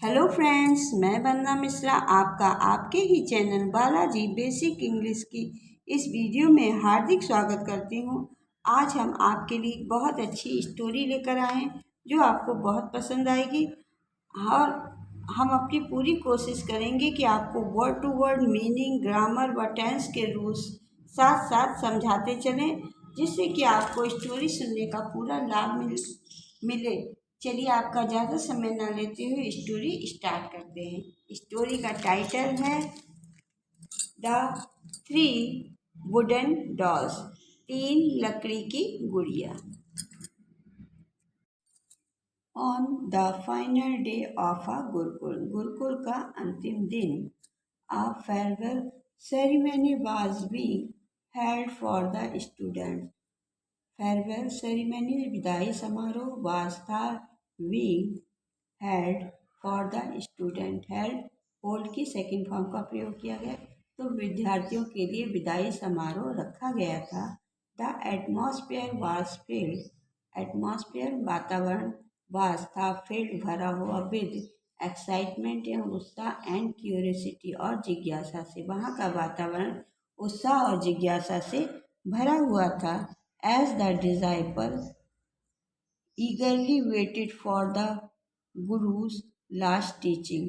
Hello friends, मैं वंदना मिश्रा आपका आपके ही चैनल बालाजी बेसिक इंग्लिश की इस वीडियो में हार्दिक स्वागत करती हूँ। आज हम आपके लिए बहुत अच्छी स्टोरी लेकर आए हैं जो आपको बहुत पसंद आएगी और हम अपनी पूरी कोशिश करेंगे कि आपको word to word meaning, grammar व टेंस के रूल्स साथ साथ समझाते चलें, जिससे कि आपको स्टोरी सुनने का पूरा लाभ मिले। चलिए आपका ज़्यादा समय ना लेते हुए स्टोरी स्टार्ट करते हैं। स्टोरी का टाइटल है द थ्री वुडन डॉल्स, तीन लकड़ी की गुड़िया। On the final day of a Gurukul का अंतिम दिन, a farewell ceremony was being held for the students. Farewell ceremony विदाई समारोह वाज था being held for the student. Held hold की सेकंड फॉर्म का प्रयोग किया गया, तो विद्यार्थियों के लिए विदाई समारोह रखा गया था। The atmosphere was field, atmosphere वातावरण, वाज था फिल्ड भरा हुआ, विद एक्साइटमेंट एवं उत्साह, एंड क्यूरियोसिटी और जिज्ञासा से। वहाँ का वातावरण उत्साह और जिज्ञासा से भरा हुआ था। As the disciple eagerly waited for the Guru's last teaching.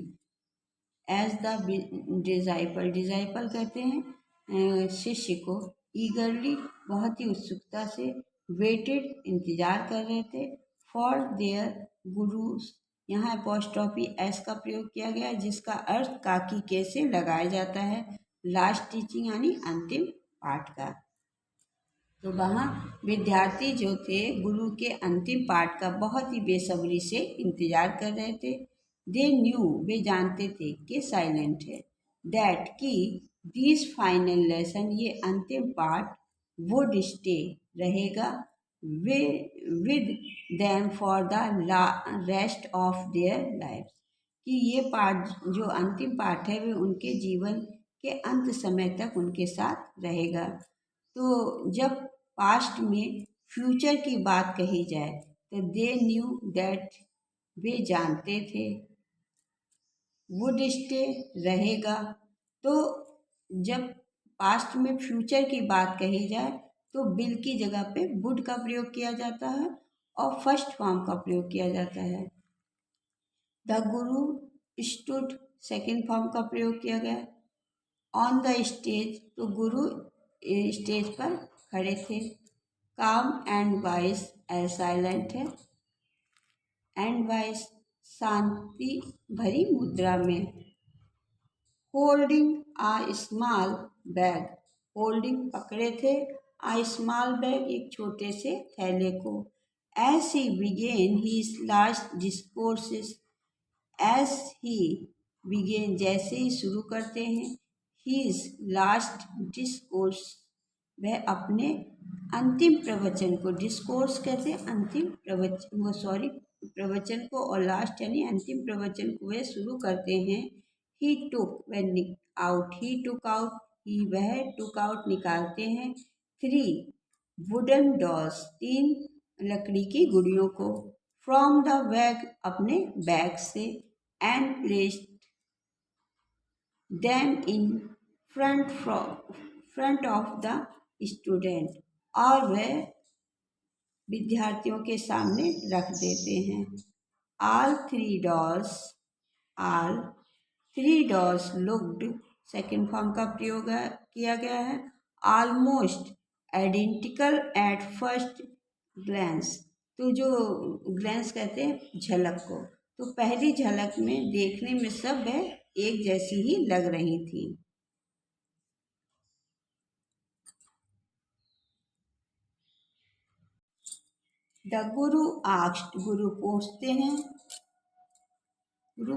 As the disciple कहते हैं शिष्य को, eagerly बहुत ही उत्सुकता से, waited इंतजार कर रहे थे, for their gurus, यहाँ अपॉस्ट्रोफी एस का प्रयोग किया गया जिसका अर्थ काकी के से लगाया जाता है। लास्ट टीचिंग यानी अंतिम पाठ का। तो वहाँ विद्यार्थी जो थे गुरु के अंतिम पाठ का बहुत ही बेसब्री से इंतजार कर रहे थे। दे न्यू, वे जानते थे कि साइलेंट है, दैट की दिस फाइनल लेसन, ये अंतिम पाठ, वुड स्टे रहेगा, way with them for the rest of their life, कि ये पाठ जो अंतिम पाठ है वे उनके जीवन के अंत समय तक उनके साथ रहेगा। तो जब पास्ट में फ्यूचर की बात कही जाए तो दे न्यू दैट, वे जानते थे, वुड स्टे रहेगा। तो जब पास्ट में फ्यूचर की बात कही जाए तो विल की जगह पे वुड का प्रयोग किया जाता है और फर्स्ट फॉर्म का प्रयोग किया जाता है। The Guru stood, second form का प्रयोग किया गया। ऑन द स्टेज, तो गुरु स्टेज पर खड़े थे। काम एंड वाइस, साइलेंट है, एंड वाइस शांति भरी मुद्रा में। होल्डिंग आ स्मॉल बैग, होल्डिंग पकड़े थे, आ स्मॉल बैग एक छोटे से थैले को। As he began his last discourses, as he began जैसे ही शुरू करते हैं, हीज लास्ट डिस्कोर्स, वह अपने अंतिम प्रवचन को, डिस्कोर्स कहते हैं अंतिम प्रवचन, वो सॉरी प्रवचन को, और लास्ट यानी अंतिम प्रवचन को वह शुरू करते हैं। ही टुक, वह आउट, ही टुक आउट, ही वह टुक आउट निकालते हैं, थ्री वुडन डॉल्स, तीन लकड़ी की गुड़ियों को, फ्रॉम द बैग, अपने बैग से, and placed them in front of the student, और वह विद्यार्थियों के सामने रख देते हैं। All three dolls, all three dolls looked, second form का प्रयोग किया गया है। Almost identical at first glance, तो जो ग्लैंस कहते हैं झलक को, तो पहली झलक में देखने में सब वह एक जैसी ही लग रही थी। द गुरु आस्क्ड, गुरु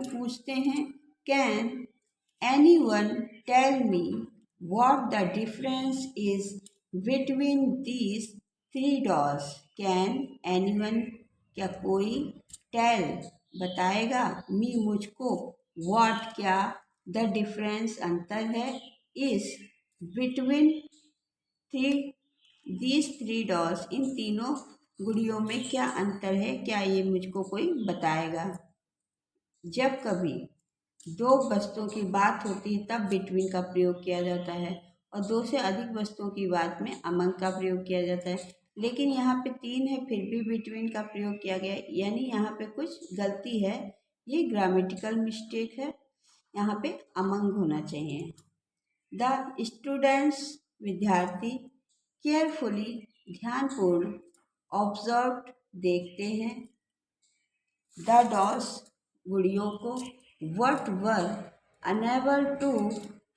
पूछते हैं, can anyone tell me what the difference is between these three dolls. Can anyone, क्या कोई, टेल बताएगा, मी मुझको, व्हाट क्या, द डिफरेंस अंतर है, is between three these three dolls, इन तीनों गुड़ियों में क्या अंतर है, क्या ये मुझको कोई बताएगा। जब कभी दो वस्तुओं की बात होती है तब बिटवीन का प्रयोग किया जाता है, और दो से अधिक वस्तुओं की बात में अमंग का प्रयोग किया जाता है। लेकिन यहाँ पे तीन है फिर भी बिटवीन का प्रयोग किया गया है, यानी यहाँ पे कुछ गलती है, ये ग्रामेटिकल मिस्टेक है, यहाँ पे अमंग होना चाहिए। द स्टूडेंट्स विद्यार्थी केयरफुली ध्यानपूर्ण ऑब्जर्व्ड देखते हैं द डॉल्स गुड़ियों को but were unable to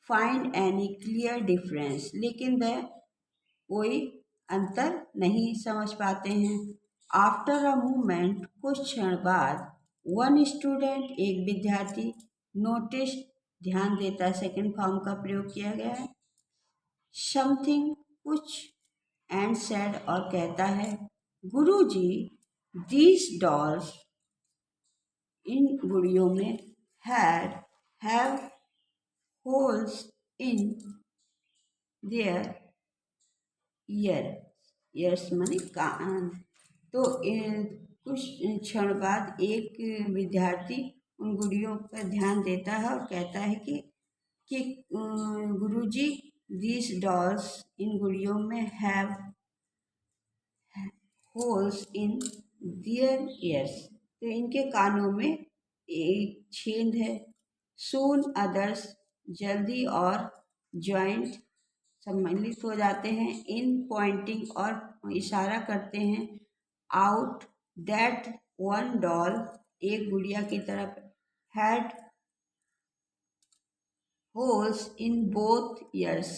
find any clear difference, लेकिन वह कोई अंतर नहीं समझ पाते हैं। आफ्टर अ मोमेंट कुछ क्षण बाद वन स्टूडेंट एक विद्यार्थी नोटिस ध्यान देता है, सेकंड फॉर्म का प्रयोग किया गया है। समथिंग कुछ एंड सेड और कहता है गुरुजी दीज डॉल्स इन गुड़ियों में have holes in their years माने कान। तो कुछ क्षण बाद एक विद्यार्थी उन गुड़ियों पर ध्यान देता है और कहता है कि गुरुजी दीज डॉल्स इन गुड़ियों में have holes in their ears, तो इनके कानों में एक छेद है। सून अदर्स जल्दी और जॉइंट सम्मिलित हो जाते हैं। इन पॉइंटिंग और इशारा करते हैं। आउट दैट वन डॉल एक गुड़िया की तरफ had holes in both years,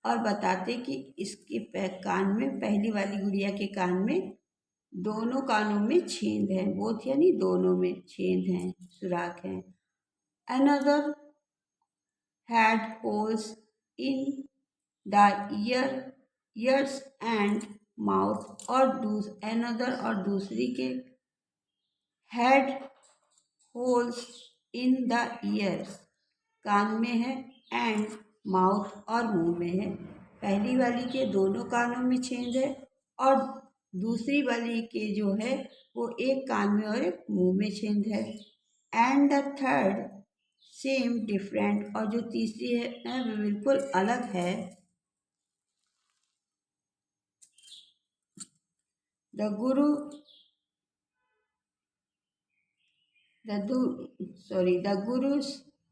और बताते कि इसके कान में, पहली वाली गुड़िया के कान में दोनों कानों में छेद है, बोथ यानी दोनों में छेद हैं, सुराख हैं। Another had holes in the ears and mouth, और अनदर और दूसरी के had holes in the ears कान में है, एंड माउथ और मुंह में है। पहली वाली के दोनों कानों में छेद है और दूसरी वाली के जो है वो एक कान में और एक मुंह में छेद है। And the third same different, और जो तीसरी है वो बिल्कुल अलग है। The Guru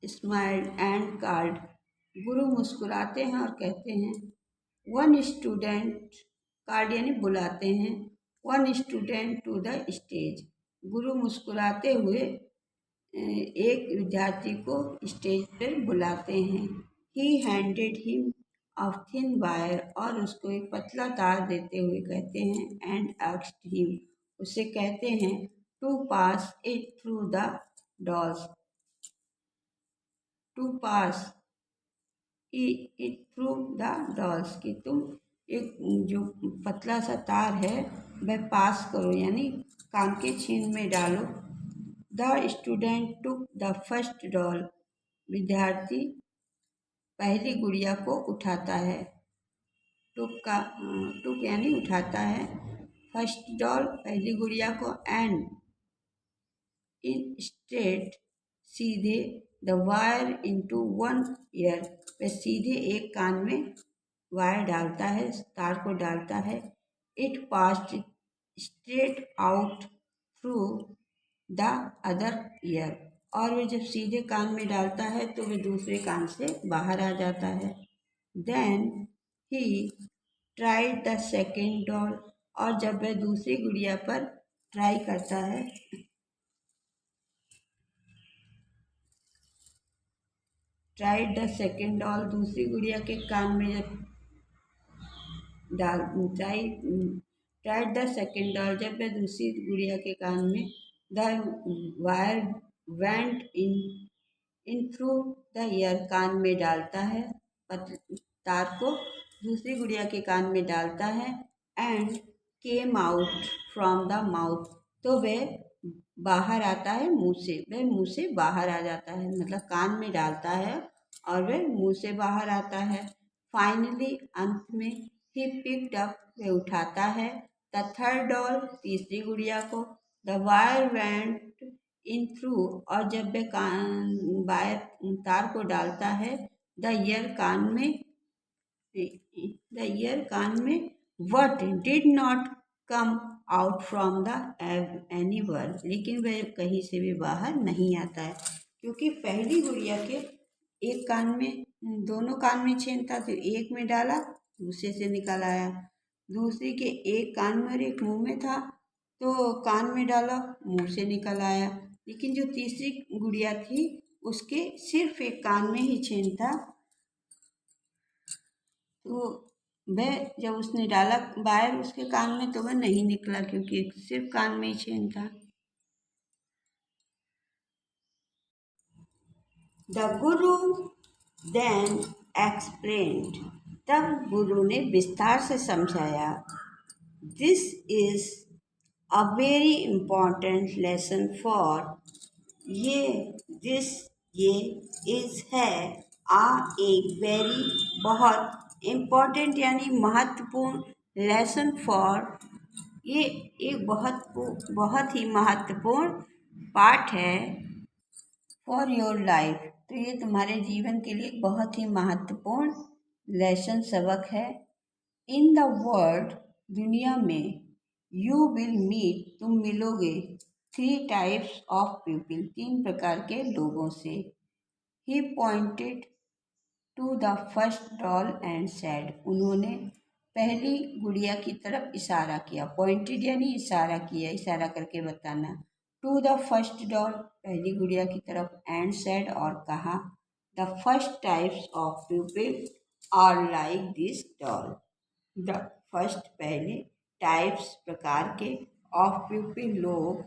smiled and called, गुरु मुस्कुराते हैं और कहते हैं वन स्टूडेंट, कॉल्ड यानी बुलाते हैं, one student to the stage, गुरु मुस्कुराते हुए एक विद्यार्थी को स्टेज पर बुलाते हैं। ही handed him of thin wire, और उसको एक पतला तार देते हुए कहते हैं एंड आस्क्ड हिम, उससे कहते हैं to pass it through the dolls, to pass it through the dolls, कि तुम एक जो पतला सा तार है वह पास करो यानी कान के छेद में डालो। The student took the first doll, विद्यार्थी पहली गुड़िया को उठाता है। टुक यानी उठाता है। फर्स्ट डॉल पहली गुड़िया को, एंड इन स्ट्रेट सीधे the wire into one year, वह सीधे एक कान में वायर डालता है, तार को डालता है। It passed straight out through the other year, और वह जब सीधे कान में डालता है तो वह दूसरे कान से बाहर आ जाता है। Then he tried the second doll, और जब वह दूसरी गुड़िया पर ट्राई करता है, ट्राइड द सेकेंड डॉल, दूसरी गुड़िया के कान में जब ट्राइड द सेकेंड डॉल, जब वह दूसरी गुड़िया के कान में the wire went in through the ear, कान में डालता है, तार को दूसरी गुड़िया के कान में डालता है। And came out from the mouth, तो वह बाहर आता है मुंह से, वह मुंह से बाहर आ जाता है, मतलब कान में डालता है और वह मुंह से बाहर आता है। फाइनली अंत में ही पिक्ड अप, वह उठाता है द थर्ड डॉल, तीसरी गुड़िया को। The wire went in through, और जब वह कान वायर तार को डालता है, द ईयर कान में what did not come out from the any word, लेकिन वह कहीं से भी बाहर नहीं आता है, क्योंकि पहली गुड़िया के एक कान में, दोनों कान में छेद था, तो एक में डाला दूसरे से निकल आया। दूसरी के एक कान में और एक मुंह में था, तो कान में डाला मुंह से निकल आया। लेकिन जो तीसरी गुड़िया थी उसके सिर्फ एक कान में ही छेद था, तो वह जब उसने डाला वायर उसके कान में तो वह नहीं निकला, क्योंकि सिर्फ कान में ही छेद था। द गुरु देन एक्सप्लेन्ड, तब गुरु ने विस्तार से समझाया, this is a very important lesson for, ये इज है, एक वेरी बहुत इम्पॉर्टेंट यानी महत्वपूर्ण, लेसन फॉर ये एक बहुत ही महत्वपूर्ण पाठ है, फॉर योर लाइफ, तो ये तुम्हारे जीवन के लिए बहुत ही महत्वपूर्ण लेसन सबक है। इन द वर्ल्ड, दुनिया में, यू विल मीट, तुम मिलोगे, 3 टाइप्स ऑफ पीपल, 3 प्रकार के लोगों से। He pointed to the first doll and said, उन्होंने पहली गुड़िया की तरफ इशारा किया, पॉइंटेड यानी इशारा किया, इशारा करके बताना। टू द फर्स्ट डॉल, पहली गुड़िया की तरफ, एंड सेड, और कहा, the first types of people are like this doll, the first पहले, टाइप्स प्रकार के, ऑफ पीपल लोग,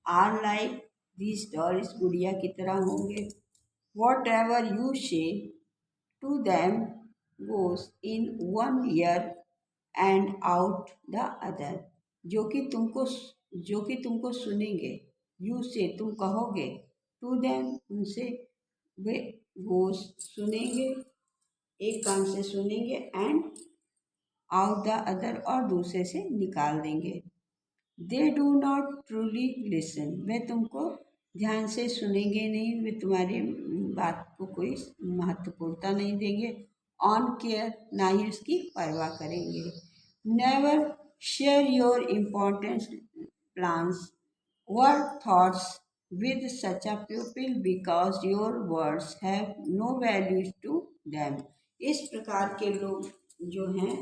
आर लाइक दिस डॉल इस गुड़िया की तरह होंगे। Whatever you say to them goes in one ear and out the other, जो कि तुमको सुनेंगे, यू से तुम कहोगे, टू देम उनसे, वे गोस सुनेंगे, एक कान से सुनेंगे, एंड आउट द अदर और दूसरे से निकाल देंगे। They do not truly listen, वे तुमको ध्यान से सुनेंगे नहीं, वे तुम्हारी बात को कोई महत्वपूर्णता नहीं देंगे, ऑन केयर, ना ही उसकी परवाह करेंगे। Never share your important plans or thoughts with such a people because your words have no value to them, इस प्रकार के लोग जो हैं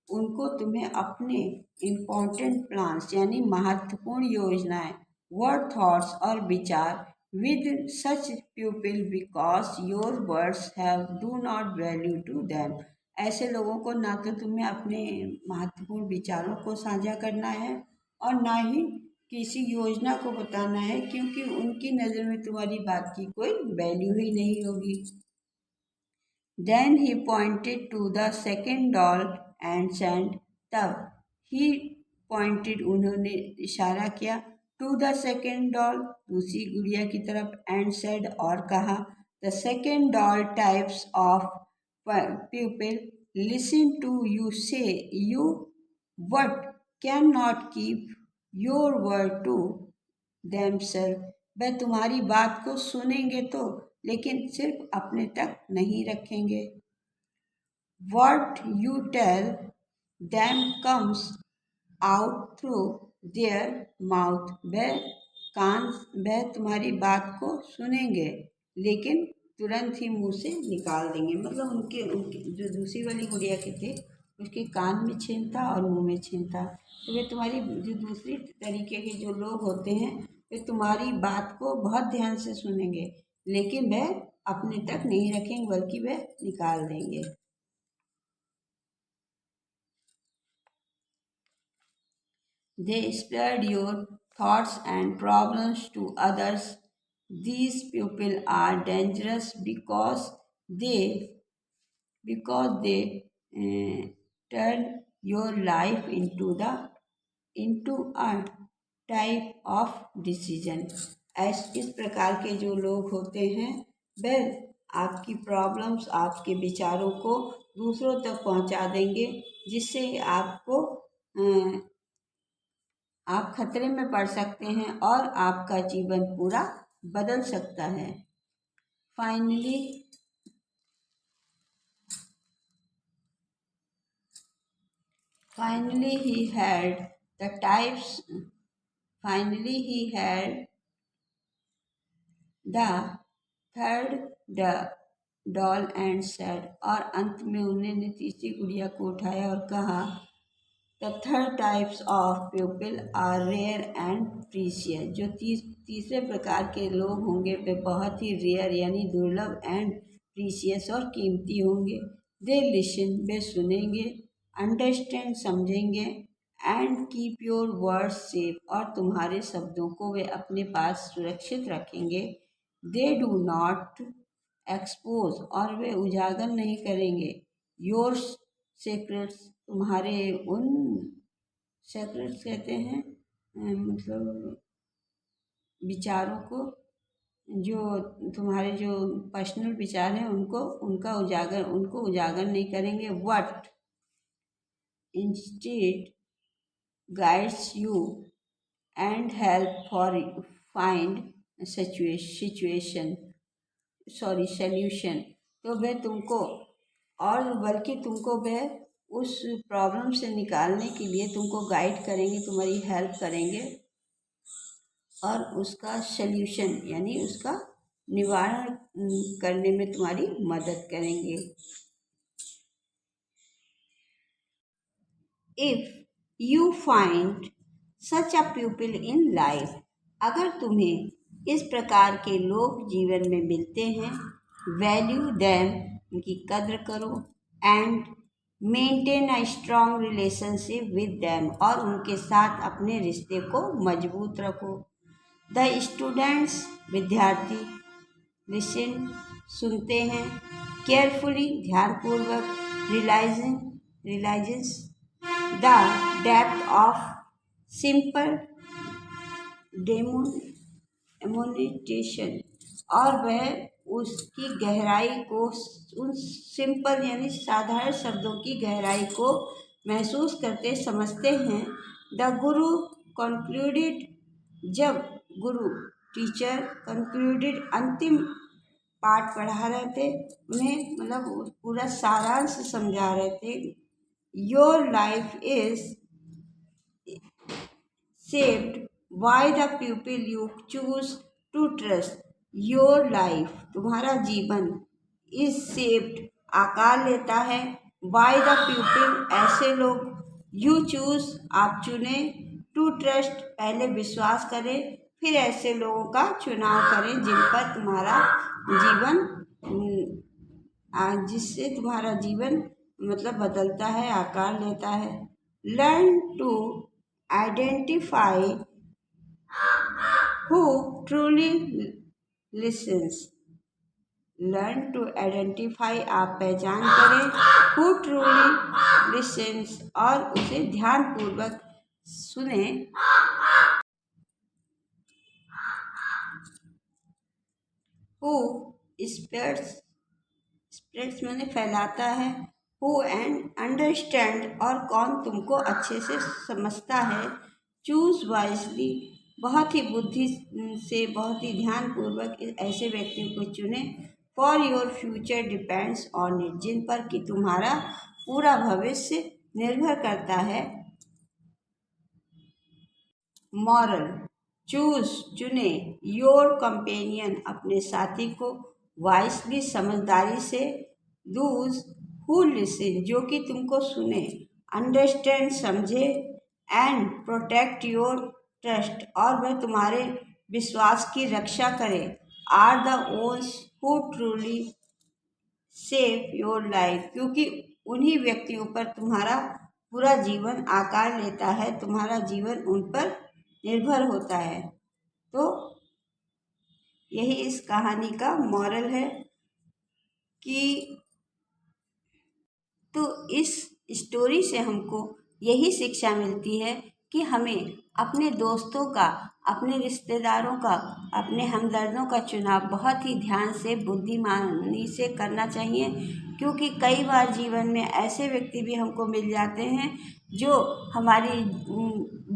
उनको तुम्हें अपने इम्पोर्टेंट प्लान्स यानी महत्वपूर्ण योजनाएं, वर्ड थॉट्स और विचार, with such people because your words have do not value to them, ऐसे लोगों को ना तो तुम्हें अपने महत्वपूर्ण विचारों को साझा करना है और ना ही किसी योजना को बताना है, क्योंकि उनकी नज़र में तुम्हारी बात की कोई वैल्यू ही नहीं होगी। Then he pointed to the second doll and said, तब he pointed, उन्होंने इशारा किया, to the second doll, दूसरी गुड़िया की तरफ, and said, और कहा, the second doll types of people listen to you say you what cannot keep your word to themselves, वह तुम्हारी बात को सुनेंगे तो लेकिन सिर्फ अपने तक नहीं रखेंगे। What you tell them comes out through their mouth, वह तुम्हारी बात को सुनेंगे लेकिन तुरंत ही मुंह से निकाल देंगे, मतलब उनके जो दूसरी वाली गुड़िया के थे उसके कान में छेद था और मुंह में छेद था, तो वे तुम्हारी जो दूसरी तरीके के जो लोग होते हैं वे तुम्हारी बात को बहुत ध्यान से सुनेंगे लेकिन वह अपने तक नहीं रखेंगे बल्कि वह निकाल देंगे। They spread your thoughts and problems to others. These people are dangerous because they turn your life into a type of decision. इस प्रकार के जो लोग होते हैं वह आपकी प्रॉब्लम्स, आपके विचारों को दूसरों तक पहुंचा देंगे, जिससे आपको आप खतरे में पड़ सकते हैं और आपका जीवन पूरा बदल सकता है। Finally he had the types finally he had the third doll and said, और अंत में उन्होंने तीसरी गुड़िया को उठाया और कहा, The third types of people are rare and precious. जो तीसरे प्रकार के लोग होंगे वे बहुत ही रेयर यानी दुर्लभ एंड प्रीशियस और कीमती होंगे। They listen, वे सुनेंगे, अंडरस्टैंड समझेंगे, and keep your words safe, और तुम्हारे शब्दों को वे अपने पास सुरक्षित रखेंगे। They do not expose, और वे उजागर नहीं करेंगे। योर सीक्रेट्स, तुम्हारे उन सीक्रेट्स कहते हैं मतलब विचारों को, जो तुम्हारे जो पर्सनल विचार हैं उनको उजागर नहीं करेंगे। What instead guides you and help for find solution, तो वे तुमको और बल्कि तुमको वे उस प्रॉब्लम से निकालने के लिए तुमको गाइड करेंगे, तुम्हारी हेल्प करेंगे और उसका सल्यूशन यानी उसका निवारण करने में तुम्हारी मदद करेंगे। If you find such a people in life, अगर तुम्हें इस प्रकार के लोग जीवन में मिलते हैं, वैल्यू देम, उनकी कद्र करो, and maintain a strong relationship with them, और उनके साथ अपने रिश्ते को मजबूत रखो। द स्टूडेंट्स, विद्यार्थी, लिसन, सुनते हैं, केयरफुली, ध्यानपूर्वक, realises the depth of simple demonstration, और वह उसकी गहराई को, उन सिंपल यानी साधारण शब्दों की गहराई को महसूस करते समझते हैं। द गुरु कंक्लूडेड, जब गुरु टीचर कंक्लूडेड अंतिम पाठ पढ़ा रहे थे, उन्हें मतलब पूरा सारांश समझा रहे थे। Your life is shaped by the people you choose to trust. Your life, तुम्हारा जीवन, is shaped, आकार लेता है, by the people, ऐसे लोग, you choose, आप चुने, to trust, पहले विश्वास करें, फिर ऐसे लोगों का चुनाव करें जिन पर तुम्हारा जीवन, जिससे तुम्हारा जीवन मतलब बदलता है, आकार लेता है। Learn to identify who truly listens. Learn to identify, आप पहचान करें, who truly listens, और उसे ध्यानपूर्वक सुने। who spreads माने फैलाता है, who and understand, और कौन तुमको अच्छे से समझता है। चूज वाइजली, बहुत ही बुद्धि से, बहुत ही ध्यानपूर्वक ऐसे व्यक्तियों को चुने। For your future depends on it, जिन पर कि तुम्हारा पूरा भविष्य निर्भर करता है। मॉरल, चूज, चुने, योर कंपेनियन, अपने साथी को, वाइसली, समझदारी से, दूज हु लिसन, जो कि तुमको सुने, अंडरस्टैंड, समझे, एंड प्रोटेक्ट योर ट्रस्ट, और वह तुम्हारे विश्वास की रक्षा करे, are the ones who truly save your life, क्योंकि उन्हीं व्यक्तियों पर तुम्हारा पूरा जीवन आकार लेता है, तुम्हारा जीवन उन पर निर्भर होता है। तो यही इस कहानी का मॉरल है कि तो इस स्टोरी से हमको यही शिक्षा मिलती है कि हमें अपने दोस्तों का, अपने रिश्तेदारों का, अपने हमदर्दों का चुनाव बहुत ही ध्यान से, बुद्धिमानी से करना चाहिए, क्योंकि कई बार जीवन में ऐसे व्यक्ति भी हमको मिल जाते हैं जो हमारी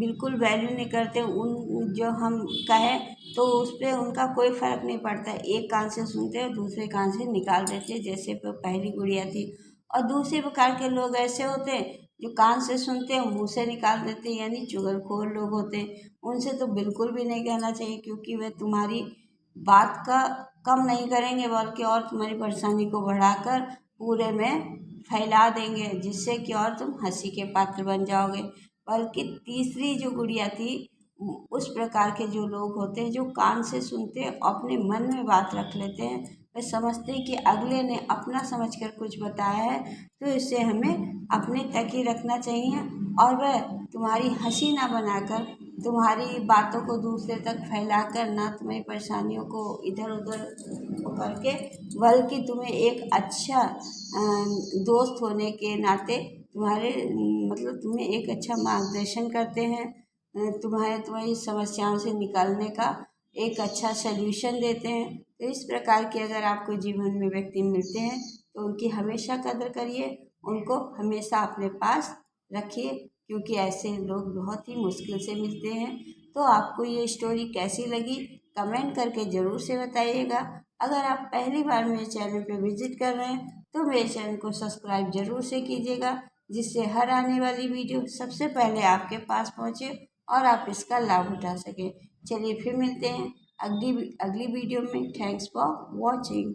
बिल्कुल वैल्यू नहीं करते। उन जो हम कहें तो उस पर उनका कोई फ़र्क नहीं पड़ता। एक कान से सुनते हैं, दूसरे कान से निकाल देते हैं, जैसे पहली गुड़िया थी। और दूसरे प्रकार के लोग ऐसे होते हैं जो कान से सुनते हैं, मुंह से निकाल देते हैं, यानी चुगलखोर लोग होते हैं। उनसे तो बिल्कुल भी नहीं कहना चाहिए, क्योंकि वे तुम्हारी बात का कम नहीं करेंगे, बल्कि और तुम्हारी परेशानी को बढ़ाकर पूरे में फैला देंगे, जिससे कि और तुम हंसी के पात्र बन जाओगे। बल्कि तीसरी जो गुड़िया थी, उस प्रकार के जो लोग होते हैं जो कान से सुनते हैं, अपने मन में बात रख लेते हैं, वे समझते हैं कि अगले ने अपना समझकर कुछ बताया है, तो इसे हमें अपने तक ही रखना चाहिए। और वह तुम्हारी हंसी ना बनाकर, तुम्हारी बातों को दूसरे तक फैलाकर, ना तुम्हारी परेशानियों को इधर उधर करके, बल्कि तुम्हें एक अच्छा दोस्त होने के नाते तुम्हारे मतलब तुम्हें एक अच्छा मार्गदर्शन करते हैं, तुम्हारी समस्याओं से निकलने का एक अच्छा सल्यूशन देते हैं। तो इस प्रकार के अगर आपको जीवन में व्यक्ति मिलते हैं तो उनकी हमेशा कदर करिए, उनको हमेशा अपने पास रखिए, क्योंकि ऐसे लोग बहुत ही मुश्किल से मिलते हैं। तो आपको ये स्टोरी कैसी लगी कमेंट करके ज़रूर से बताइएगा। अगर आप पहली बार मेरे चैनल पे विजिट कर रहे हैं तो मेरे चैनल को सब्सक्राइब ज़रूर से कीजिएगा, जिससे हर आने वाली वीडियो सबसे पहले आपके पास पहुँचे और आप इसका लाभ उठा सकें। चलिए फिर मिलते हैं अगली वीडियो में। Thanks for watching.